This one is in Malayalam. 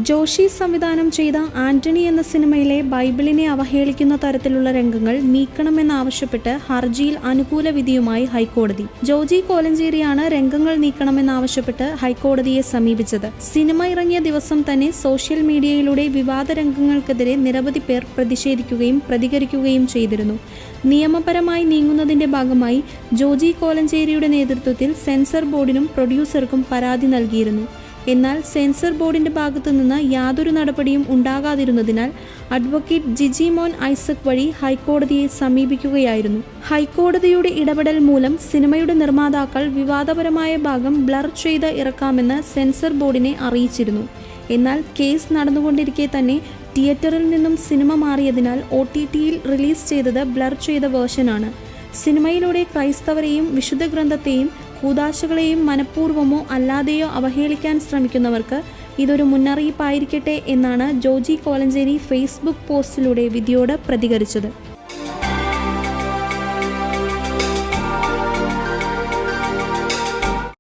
ജോഷി സംവിധാനം ചെയ്ത ആന്റണി എന്ന സിനിമയിലെ ബൈബിളിനെ അവഹേളിക്കുന്ന തരത്തിലുള്ള രംഗങ്ങൾ നീക്കണമെന്നാവശ്യപ്പെട്ട് ഹർജിയിൽ അനുകൂല വിധിയുമായി ഹൈക്കോടതി. ജോജി കോലഞ്ചേരിയാണ് രംഗങ്ങൾ നീക്കണമെന്നാവശ്യപ്പെട്ട് ഹൈക്കോടതിയെ സമീപിച്ചത്. സിനിമ ഇറങ്ങിയ ദിവസം തന്നെ സോഷ്യൽ മീഡിയയിലൂടെ വിവാദ രംഗങ്ങൾക്കെതിരെ നിരവധി പേർ പ്രതിഷേധിക്കുകയും പ്രതികരിക്കുകയും ചെയ്തിരുന്നു. നിയമപരമായി നീങ്ങുന്നതിന്റെ ഭാഗമായി ജോജി കോലഞ്ചേരിയുടെ നേതൃത്വത്തിൽ സെൻസർ ബോർഡിനും പ്രൊഡ്യൂസർക്കും പരാതി നൽകിയിരുന്നു. എന്നാൽ സെൻസർ ബോർഡിന്റെ ഭാഗത്തു നിന്ന് യാതൊരു നടപടിയും ഉണ്ടാകാതിരുന്നതിനാൽ അഡ്വക്കേറ്റ് ജിജി മോൻ ഐസക് വഴി ഹൈക്കോടതിയെ സമീപിക്കുകയായിരുന്നു. ഹൈക്കോടതിയുടെ ഇടപെടൽ മൂലം സിനിമയുടെ നിർമ്മാതാക്കൾ വിവാദപരമായ ഭാഗം ബ്ലർ ചെയ്ത് ഇറക്കാമെന്ന് സെൻസർ ബോർഡിനെ അറിയിച്ചിരുന്നു. എന്നാൽ കേസ് നടന്നുകൊണ്ടിരിക്കെ തന്നെ തിയേറ്ററിൽ നിന്നും സിനിമ മാറിയതിനാൽ OTTയിൽ റിലീസ് ചെയ്തത് ബ്ലർ ചെയ്ത വേർഷനാണ്. സിനിമയിലൂടെ ക്രൈസ്തവരെയും വിശുദ്ധ ഗ്രന്ഥത്തെയും കൂദാശകളെയും മനഃപൂർവ്വമോ അല്ലാതെയോ അവഹേളിക്കാൻ ശ്രമിക്കുന്നവർക്ക് ഇതൊരു മുന്നറിയിപ്പായിരിക്കട്ടെ എന്നാണ് ജോജി കോലഞ്ചേരി ഫേസ്ബുക്ക് പോസ്റ്റിലൂടെ വിധിയോട് പ്രതികരിച്ചത്.